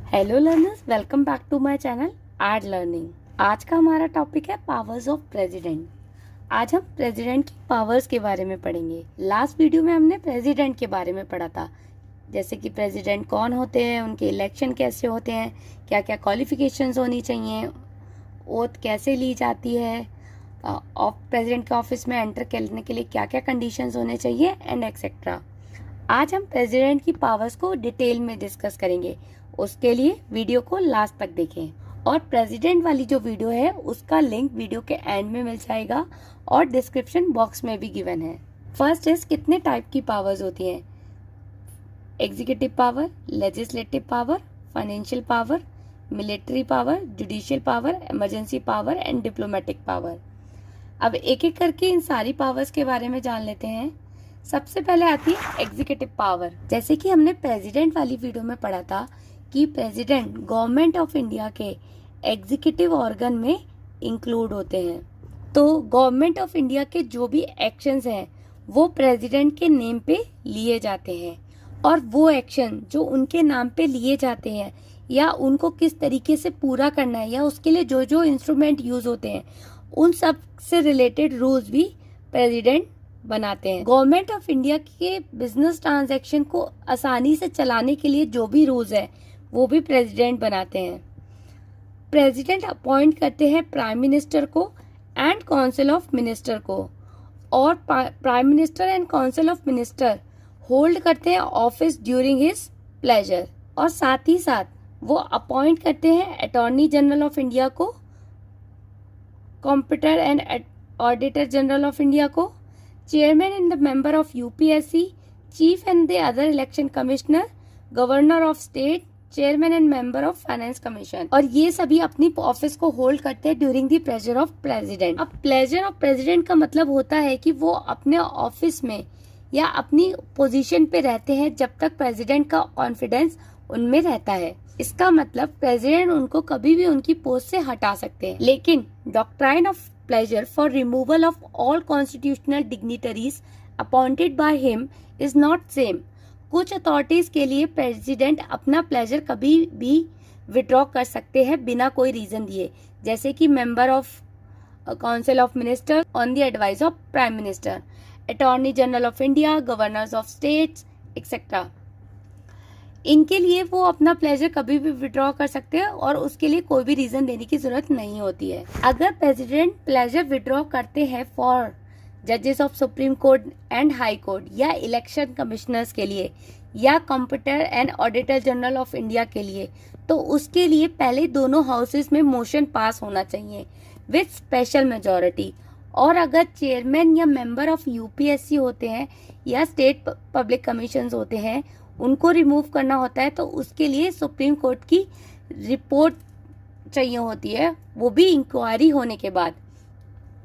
Hello learners, welcome back to my channel Art Learning. आज का हमारा टॉपिक है पावर्स ऑफ प्रेसिडेंट। आज हम प्रेसिडेंट की पावर्स के बारे में पढ़ेंगे। लास्ट वीडियो में हमने प्रेसिडेंट के बारे में पढ़ा था, जैसे कि प्रेसिडेंट कौन होते हैं, उनके इलेक्शन कैसे होते हैं, क्या क्या क्वालिफिकेशंस होनी चाहिए, ओथ कैसे ली जाती है, प्रेसिडेंट के ऑफिस में एंटर करने के लिए क्या क्या कंडीशंस होने चाहिए एंड एक्सेट्रा। आज हम प्रेसिडेंट की पावर्स को डिटेल में डिस्कस करेंगे। उसके लिए वीडियो को लास्ट तक देखें और प्रेसिडेंट वाली जो वीडियो है उसका लिंक वीडियो के एंड में मिल जाएगा और डिस्क्रिप्शन बॉक्स में भी गिवन है। फर्स्ट इज कितने टाइप की पावर्स होती हैं। Executive power, legislative power, financial power, military power, judicial power, emergency power and diplomatic power. अब एक एक करके इन सारी पावर्स के बारे में जान लेते हैं। सबसे पहले आती है एग्जीक्यूटिव पावर। जैसे कि हमने प्रेसिडेंट वाली वीडियो में पढ़ा था कि प्रेसिडेंट गवर्नमेंट ऑफ इंडिया के एग्जीक्यूटिव ऑर्गन में इंक्लूड होते हैं। तो गवर्नमेंट ऑफ इंडिया के जो भी एक्शंस हैं वो प्रेसिडेंट के नेम पे लिए जाते हैं, और वो एक्शन जो उनके नाम पे लिए जाते हैं या उनको किस तरीके से पूरा करना है या उसके लिए जो जो इंस्ट्रूमेंट यूज होते हैं उन सब से रिलेटेड रूल्स भी प्रेसिडेंट बनाते हैं। गवर्नमेंट ऑफ इंडिया के बिजनेस ट्रांजैक्शन को आसानी से चलाने के लिए जो भी रूल्स है वो भी प्रेसिडेंट बनाते हैं। प्रेसिडेंट अपॉइंट करते हैं प्राइम मिनिस्टर को एंड काउंसिल ऑफ मिनिस्टर को, और prime minister and council of minister hold करते हैं ऑफिस ड्यूरिंग हिज प्लेजर। और साथ ही साथ वो अपॉइंट करते हैं अटॉर्नी जनरल ऑफ इंडिया को, comptroller and auditor general of India को, chairman and the member of UPSC, chief and the other election commissioner, governor of state, chairman and member of finance commission. और ये सभी अपनी office को hold करते हैं during the pleasure of president. अब pleasure of president का मतलब होता है कि वो अपने ऑफिस में या अपनी पोजीशन पे रहते हैं जब तक प्रेसिडेंट का कॉन्फिडेंस उनमें रहता है। इसका मतलब प्रेसिडेंट उनको कभी भी उनकी पोस्ट से हटा सकते हैं। लेकिन doctrine of pleasure for removal of all constitutional dignitaries appointed by him is not same. कुछ अथॉरिटीज के लिए प्रेसिडेंट अपना प्लेजर कभी भी विड्रॉ कर सकते हैं बिना कोई रीजन दिए, जैसे कि member of council of minister on the advice of prime minister, attorney general of India, governors of states etcetera. इनके लिए वो अपना प्लेजर कभी भी विड्रॉ कर सकते हैं और उसके लिए कोई भी रीजन देने की जरूरत नहीं होती है। अगर प्रेसिडेंट प्लेजर विड्रॉ करते हैं फॉर जजेस of supreme court and high court या इलेक्शन कमिश्नर्स के लिए या competitor and auditor general of India के लिए, तो उसके लिए पहले दोनों हाउसेस में मोशन पास होना चाहिए विद स्पेशल मेजॉरिटी। और अगर चेयरमैन या मेंबर ऑफ यूपीएससी होते हैं या स्टेट पब्लिक कमीशन होते हैं, उनको रिमूव करना होता है, तो उसके लिए सुप्रीम कोर्ट की रिपोर्ट चाहिए होती है, वो भी इंक्वायरी होने के बाद।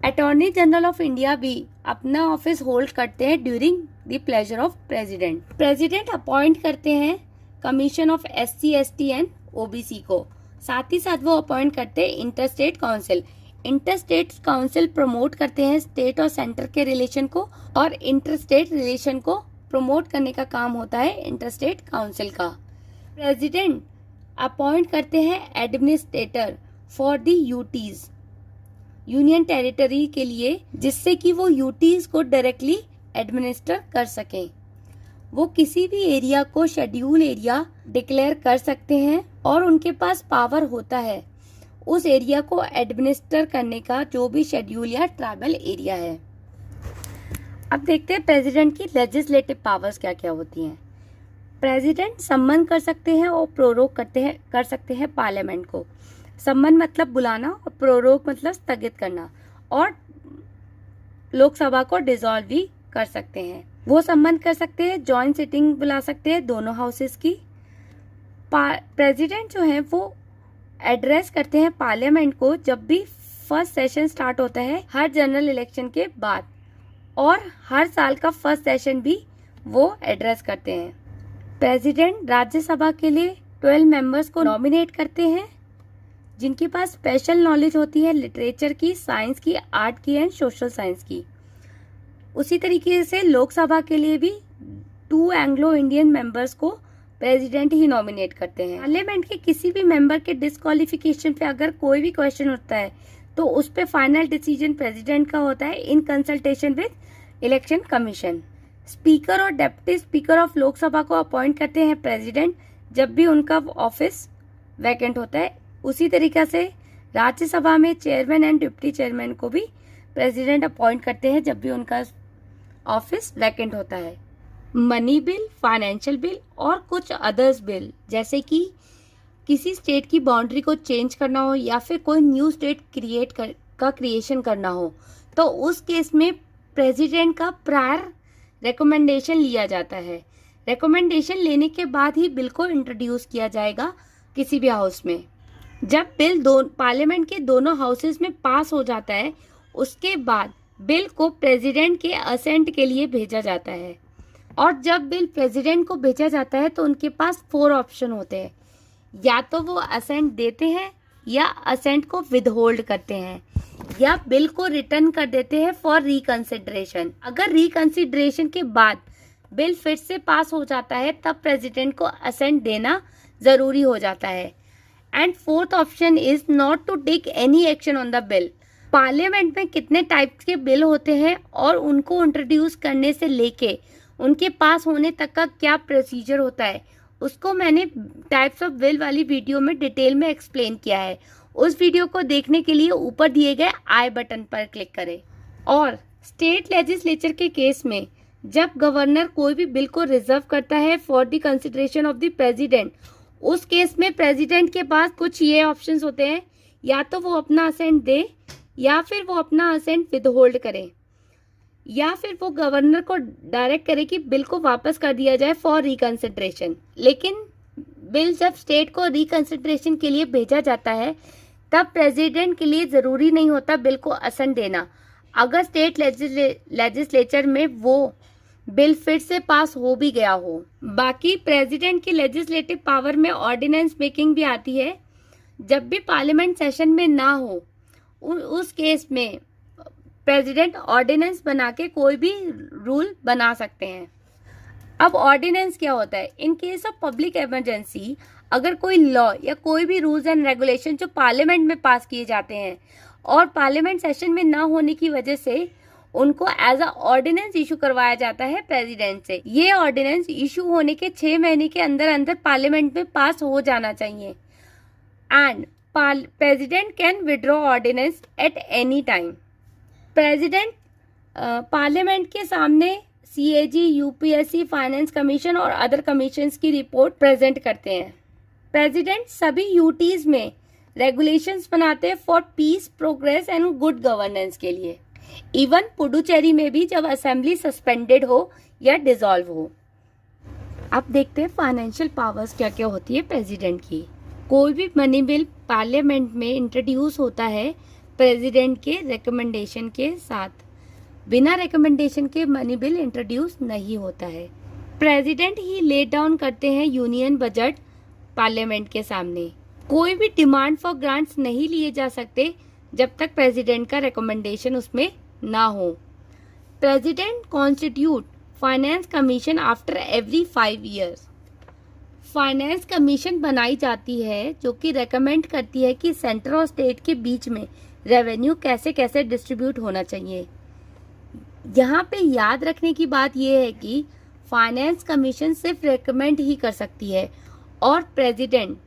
अटॉर्नी जनरल ऑफ इंडिया भी अपना ऑफिस होल्ड करते हैं during the pleasure of president. President appoint करते हैं commission of SC, ST and OBC को। साथ ही साथ वो अपॉइंट करते हैं interstate council. Interstate council promote करते हैं स्टेट और सेंटर के रिलेशन को, और इंटरस्टेट रिलेशन को प्रमोट करने का काम होता है इंटरस्टेट काउंसिल का। प्रेसिडेंट अपॉइंट करते हैं administrator for the UTs, union territory के लिए, जिससे कि वो यूटीज को डायरेक्टली एडमिनिस्टर कर सकें। वो किसी भी एरिया को शेड्यूल एरिया डिक्लेयर कर सकते हैं और उनके पास पावर होता है उस एरिया को एडमिनिस्टर करने का, जो भी शेड्यूल या ट्राइबल एरिया है। अब देखते हैं प्रेसिडेंट की लेजिस्लेटिव पावर्स क्या क्या होती हैं। प्रेसिडेंट सम्मन कर सकते हैं और प्रोरोग कर सकते हैं पार्लियामेंट को। सम्मन मतलब बुलाना और प्रोरोग मतलब स्थगित करना, और लोकसभा को डिसॉल्व भी कर सकते हैं। वो सम्मन कर सकते हैं, जॉइंट सिटिंग बुला सकते हैं दोनों हाउसेस की। प्रेसिडेंट जो है वो एड्रेस करते हैं पार्लियामेंट को जब भी फर्स्ट सेशन स्टार्ट होता है हर जनरल इलेक्शन के बाद, और हर साल का फर्स्ट सेशन भी वो एड्रेस करते हैं। प्रेसिडेंट राज्यसभा के लिए 12 मेंबर्स को नॉमिनेट करते हैं जिनके पास स्पेशल नॉलेज होती है लिटरेचर की, साइंस की, आर्ट की एंड सोशल साइंस की। उसी तरीके से लोकसभा के लिए भी 2 एंग्लो इंडियन मेंबर्स को प्रेसिडेंट ही नॉमिनेट करते हैं। पार्लियामेंट के किसी भी मेंबर के डिस्क्वालिफिकेशन पे अगर कोई भी क्वेश्चन होता है तो उस पे फाइनल डिसीजन प्रेसिडेंट का होता है in consultation with election commission. Speaker और डेप्यूटी स्पीकर ऑफ लोकसभा को अपॉइंट करते हैं प्रेसिडेंट जब भी उनका ऑफिस वैकेंट होता है। उसी तरीके से राज्यसभा में चेयरमैन एंड डिप्टी चेयरमैन को भी प्रेसिडेंट अपॉइंट करते हैं जब भी उनका ऑफिस वैकेंट होता है। मनी बिल, फाइनेंशियल बिल और कुछ अदर्स बिल, जैसे कि किसी स्टेट की बाउंड्री को चेंज करना हो या फिर कोई न्यू स्टेट क्रिएशन करना हो, तो उस केस में प्रेसिडेंट का प्रायर रिकमेंडेशन लिया जाता है। रिकमेंडेशन लेने के बाद ही बिल को इंट्रोड्यूस किया जाएगा किसी भी हाउस में। जब बिल पार्लियामेंट के दोनों हाउसेस में पास हो जाता है, उसके बाद बिल को प्रेसिडेंट के असेंट के लिए भेजा जाता है। और जब बिल प्रेसिडेंट को भेजा जाता है तो उनके पास 4 ऑप्शन होते हैं, या तो वो असेंट देते हैं या असेंट को विदहोल्ड करते हैं या बिल को रिटर्न कर देते हैं फॉर रिकंसिडरेशन। अगर रिकंसिडरेशन के बाद बिल फिर से पास हो जाता है तब प्रेसिडेंट को असेंट देना ज़रूरी हो जाता है। And 4th option is not to take any action on the bill. Parliament में कितने टाइप्स के बिल होते हैं और उनको इंट्रोड्यूस करने से लेके उनके पास होने तक का क्या प्रोसीजर होता है, उसको मैंने टाइप्स ऑफ बिल वाली वीडियो में डिटेल में एक्सप्लेन किया है। उस वीडियो को देखने के लिए ऊपर दिए गए आई बटन पर क्लिक करें। और स्टेट लेजिस्लेचर के केस में जब गवर्नर कोई भी बिल को रिजर्व करता है for the consideration of the president, उस केस में प्रेसिडेंट के पास कुछ ये ऑप्शंस होते हैं, या तो वो अपना असेंट दे या फिर वो अपना असेंट विदहोल्ड करे या फिर वो गवर्नर को डायरेक्ट करे कि बिल को वापस कर दिया जाए फॉर रिकंसिडरेशन। लेकिन बिल जब स्टेट को रिकंसिडरेशन के लिए भेजा जाता है तब प्रेसिडेंट के लिए ज़रूरी नहीं होता बिल को असेंट देना, अगर स्टेट लेजिस्लेचर में वो बिल फिर से पास हो भी गया हो। बाकी प्रेसिडेंट की लेजिस्लेटिव पावर में ऑर्डिनेंस मेकिंग भी आती है। जब भी पार्लियामेंट सेशन में ना हो उस केस में प्रेसिडेंट ऑर्डिनेंस बना के कोई भी रूल बना सकते हैं। अब ऑर्डिनेंस क्या होता है? In case of public emergency, अगर कोई लॉ या कोई भी रूल्स एंड रेगुलेशन जो पार्लियामेंट में पास किए जाते हैं और पार्लियामेंट सेशन में ना होने की वजह से उनको एज अ ऑर्डिनेंस इशू करवाया जाता है प्रेसिडेंट से। ये ऑर्डिनेंस इशू होने के 6 महीने के अंदर अंदर पार्लियामेंट में पास हो जाना चाहिए। And president can withdraw ordinance at any time. President parliament के सामने सीएजी, यूपीएससी, फाइनेंस कमीशन और अदर कमीशंस की रिपोर्ट प्रेजेंट करते हैं। प्रेसिडेंट सभी यूटीज में रेगुलेशंस बनाते हैं for peace, progress and good governance के लिए। इवन पुडुचेरी में भी जब असेंबली सस्पेंडेड हो या डिसॉल्व हो। अब देखते हैं फाइनेंशियल पावर्स क्या क्या होती है प्रेसिडेंट की। कोई भी मनी बिल पार्लियामेंट में इंट्रोड्यूस होता है प्रेसिडेंट के रिकमेंडेशन के साथ। बिना रिकमेंडेशन के मनी बिल इंट्रोड्यूस नहीं होता है। प्रेसिडेंट ही ले डाउन करते हैं यूनियन बजट पार्लियामेंट के सामने। कोई भी डिमांड फॉर ग्रांट्स नहीं लिए जा सकते जब तक प्रेसिडेंट का रिकमेंडेशन उसमें ना हो। President constitute finance commission after every 5 years. Finance commission बनाई जाती है जो कि रेकमेंड करती है कि सेंटर और स्टेट के बीच में रेवेन्यू कैसे कैसे डिस्ट्रीब्यूट होना चाहिए। यहाँ पे याद रखने की बात यह है कि फाइनेंस कमीशन सिर्फ रेकमेंड ही कर सकती है और प्रेसिडेंट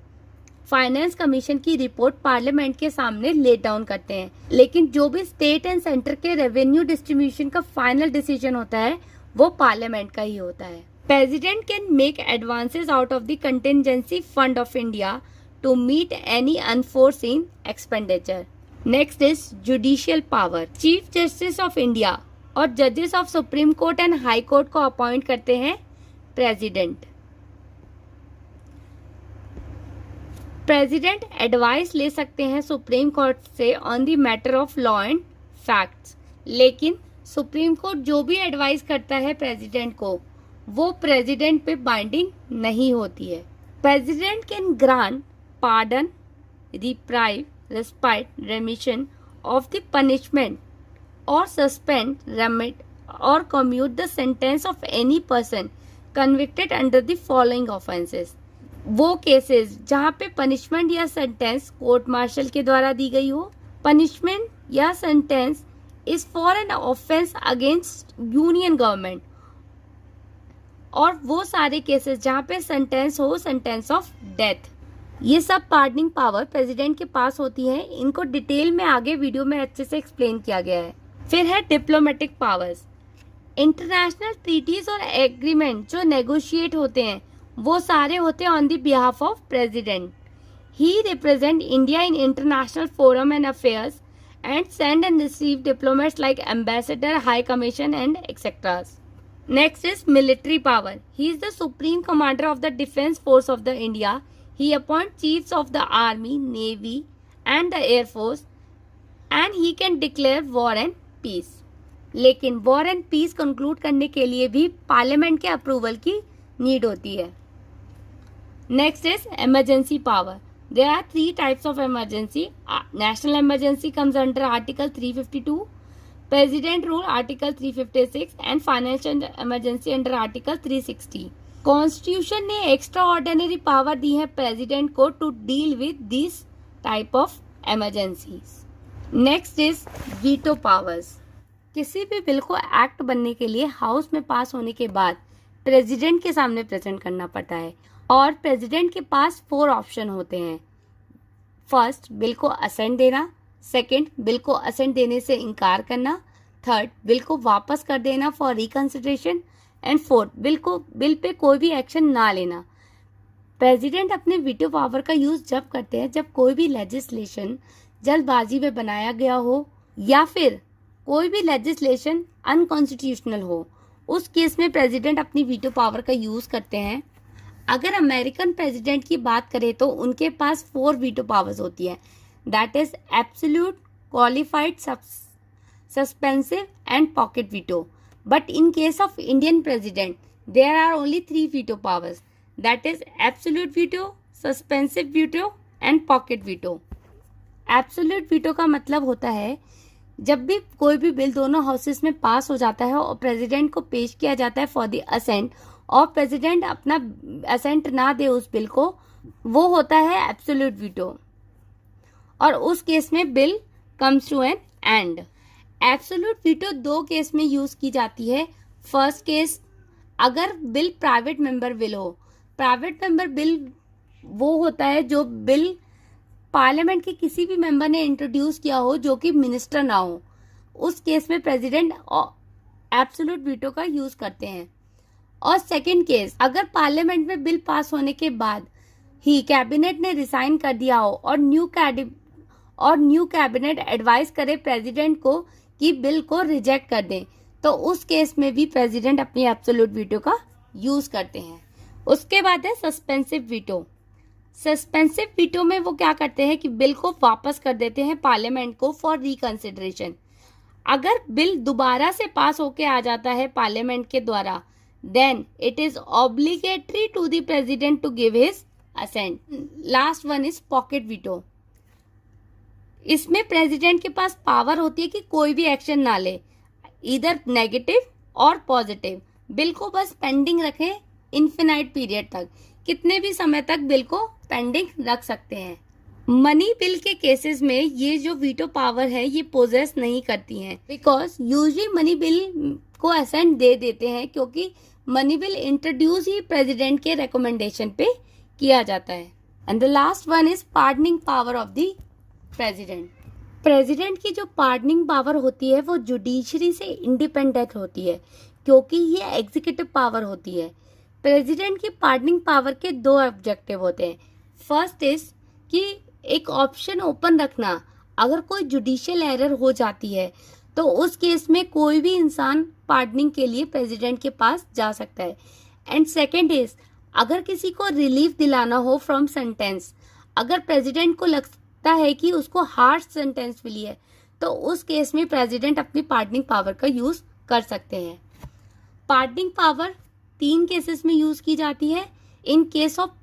फाइनेंस कमीशन की रिपोर्ट पार्लियामेंट के सामने ले डाउन करते हैं। लेकिन जो भी स्टेट एंड सेंटर के रेवेन्यू डिस्ट्रीब्यूशन का फाइनल डिसीजन होता है वो पार्लियामेंट का ही होता है। President can make advances out of the contingency fund of India to meet any unforeseen expenditure. Next is judicial power. Chief justice of India और जजेस of supreme court and high court को appoint करते हैं president. President advice ले सकते हैं supreme court से on the matter of law and facts, लेकिन सुप्रीम कोर्ट जो भी एडवाइस करता है प्रेसिडेंट को वो प्रेसिडेंट पे बाइंडिंग नहीं होती है। President can grant pardon, reprieve, respite, रेमिशन of the punishment और सस्पेंड, रेमिट और commute the sentence of any person convicted under the following offences. वो केसेस जहाँ पे पनिशमेंट या सेंटेंस कोर्ट मार्शल के द्वारा दी गई हो, पनिशमेंट या sentence is for an offence against union government, और वो सारे केसेस जहाँ पे सेंटेंस हो सेंटेंस ऑफ डेथ। ये सब पार्डनिंग पावर प्रेसिडेंट के पास होती है। इनको डिटेल में आगे वीडियो में अच्छे से एक्सप्लेन किया गया है। फिर है डिप्लोमेटिक पावर्स। इंटरनेशनल ट्रीटीज और एग्रीमेंट जो नेगोशिएट होते हैं वो सारे होते हैं on the behalf of president. He represent India in international forum and affairs and send and receive diplomats like ambassador, high commission and etceteras. Next is military power. He is the supreme commander of the defense force of the India. He appoints chiefs of the army, navy and the air force, and he can declare war and peace. लेकिन war and peace conclude करने के लिए भी parliament के approval की need होती है। Next is emergency power. There are 3 types of emergency. National emergency comes under Article 352. President rule Article 356 and financial emergency under Article 360. Constitution ने extraordinary power दी है प्रेसिडेंट को to deal with these type of emergencies. Next is veto powers. किसी भी bill को act बनने के लिए house में पास होने के बाद प्रेसिडेंट के सामने प्रेजेंट करना पड़ता है, और प्रेसिडेंट के पास 4 ऑप्शन होते हैं। फर्स्ट, बिल को असेंट देना। सेकंड, बिल को असेंट देने से इनकार करना। थर्ड, बिल को वापस कर देना for reconsideration. And fourth, bill pay कोई भी एक्शन ना लेना। प्रेसिडेंट अपने वीटो पावर का यूज जब करते हैं जब कोई भी लेजिस्लेशन जल्दबाजी में बनाया गया हो या फिर कोई भी लेजिस्लेशन अनकॉन्स्टिट्यूशनल हो। उस केस में प्रेसिडेंट अपनी वीटो पावर का यूज करते हैं। अगर अमेरिकन प्रेसिडेंट की बात करें तो उनके पास 4 वीटो पावर्स होती है। That is absolute, qualified, suspensive and pocket veto. But in case of Indian president, there are only 3 veto powers. That is absolute veto, suspensive veto and pocket veto. Absolute veto का मतलब होता है जब भी कोई भी बिल दोनों houses में पास हो जाता है और प्रेसिडेंट को पेश किया जाता है फॉर द असेंट, और प्रेसिडेंट अपना असेंट ना दे उस बिल को, वो होता है एब्सोल्यूट वीटो, और उस केस में bill comes to an end. Absolute veto 2 case में यूज की जाती है। फर्स्ट केस, अगर बिल प्राइवेट मेंबर बिल हो। प्राइवेट मेंबर बिल वो होता है जो बिल पार्लियामेंट के किसी भी मेंबर ने इंट्रोड्यूस किया हो जो कि मिनिस्टर ना हो। उस केस में प्रेसिडेंट एब्सोल्यूट वीटो का यूज करते हैं। और सेकंड केस, अगर पार्लियामेंट में बिल पास होने के बाद ही कैबिनेट ने रिसाइन कर दिया हो और न्यू कैबिनेट एडवाइस करे प्रेसिडेंट को कि बिल को रिजेक्ट कर दें, तो उस केस में भी प्रेसिडेंट अपनी एब्सोल्यूट वीटो का यूज करते हैं। उसके बाद है सस्पेंसिव वीटो। सस्पेंसिव वीटो में वो क्या करते हैं कि बिल को वापस कर देते हैं पार्लियामेंट को फॉर रिकंसिडरेशन। अगर बिल दोबारा से पास होके आ जाता है पार्लियामेंट के द्वारा, then it is obligatory to the president to give his assent. Last one is pocket veto. इसमें प्रेसिडेंट के पास पावर होती है कि कोई भी एक्शन ना ले, इधर नेगेटिव और पॉजिटिव। बिल को बस पेंडिंग रखें इन्फिनाइट पीरियड तक, कितने भी समय तक बिल को पेंडिंग रख सकते हैं। मनी बिल के केसेस में ये जो वीटो पावर है ये पोजेस नहीं करती हैं, बिकॉज यूजली मनी बिल को असेंट दे देते हैं, क्योंकि मनी बिल इंट्रोड्यूस ही प्रेसिडेंट के रिकमेंडेशन पे किया जाता है। And the last one is pardoning power of the president. President की जो पार्डनिंग पावर होती है वो जुडिशरी से इंडिपेंडेंट होती है, क्योंकि ये एग्जीक्यूटिव पावर होती है। प्रेसिडेंट की पार्डनिंग पावर के 2 ऑब्जेक्टिव होते हैं। फर्स्ट इज कि एक ऑप्शन ओपन रखना, अगर कोई जुडिशियल एरर हो जाती है तो उस केस में कोई भी इंसान पार्डनिंग के लिए प्रेसिडेंट के पास जा सकता है। एंड सेकेंड इज, अगर किसी को रिलीफ दिलाना हो फ्रॉम सेंटेंस, अगर प्रेसिडेंट को लगता है कि उसको हार्श सेंटेंस मिली है, तो उस केस में प्रेसिडेंट अपनी पार्डनिंग पावर का यूज कर सकते हैं। पार्डनिंग पावर 3 केसेस में यूज की जाती है। इन केस ऑफ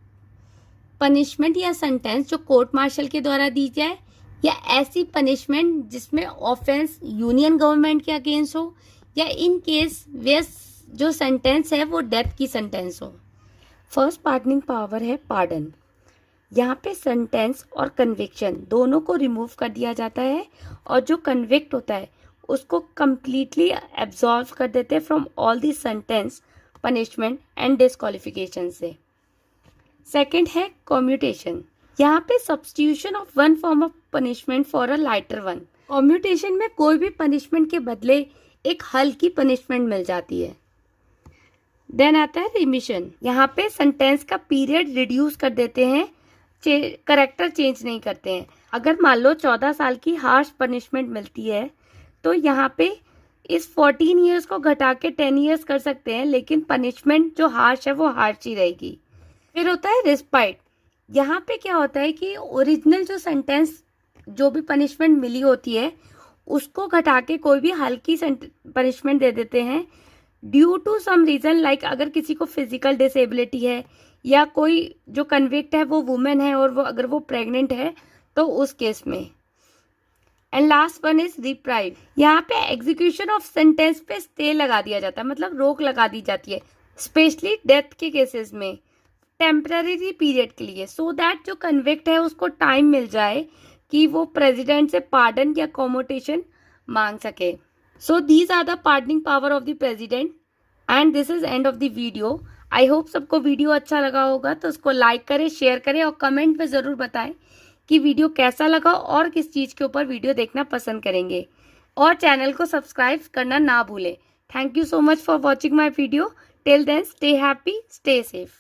पनिशमेंट या सेंटेंस जो कोर्ट मार्शल के द्वारा दी जाए, या ऐसी पनिशमेंट जिसमें ऑफेंस यूनियन गवर्नमेंट के अगेंस्ट हो, या इन केस वेयर जो सेंटेंस है वो डेथ की सेंटेंस हो। फर्स्ट पार्डनिंग पावर है पार्डन। यहाँ पे सेंटेंस और कन्विक्शन दोनों को रिमूव कर दिया जाता है और जो कन्विक्ट होता है उसको कंप्लीटली एब्जॉर्व कर देते हैं from all the sentence, punishment and disqualification से। सेकंड है कॉम्यूटेशन। यहाँ पे substitution of one form of punishment for a lighter one. Commutation में कोई भी पनिशमेंट के बदले एक हल्की पनिशमेंट मिल जाती है। देन आता है रिमिशन। यहाँ पे सेंटेंस का पीरियड रिड्यूस कर देते हैं, करेक्टर चेंज नहीं करते हैं। अगर मान लो 14 साल की हार्श पनिशमेंट मिलती है तो यहाँ पे इस 14 ईयर्स को घटा के 10 ईयर्स कर सकते हैं, लेकिन पनिशमेंट जो हार्श है वो हार्श ही रहेगी। फिर होता है रिस्पाइट। यहाँ पे क्या होता है कि ओरिजिनल जो सेंटेंस, जो भी पनिशमेंट मिली होती है उसको घटा के कोई भी हल्की पनिशमेंट दे देते हैं due to some reason, like अगर किसी को फिजिकल डिसेबिलिटी है या कोई जो कन्विक्ट है वो वुमेन है और वो अगर वो प्रेग्नेंट है तो उस केस में। And last one is reprieve. यहाँ पे एग्जीक्यूशन ऑफ सेंटेंस पे स्टे लगा दिया जाता है, मतलब रोक लगा दी जाती है, स्पेशली डेथ के केसेस में टेम्पररी पीरियड के लिए, सो दैट जो कन्विक्ट है उसको टाइम मिल जाए कि वो प्रेसिडेंट से पार्डन या कॉम्यूटेशन मांग सके। So these are the pardoning power of the president and this is end of the video. I hope सबको वीडियो अच्छा लगा होगा, तो उसको लाइक करें, शेयर करें और कमेंट में ज़रूर बताएं कि वीडियो कैसा लगा और किस चीज़ के ऊपर वीडियो देखना पसंद करेंगे, और चैनल को सब्सक्राइब करना ना भूलें। Thank you so much for watching my video. Till then stay happy, stay safe.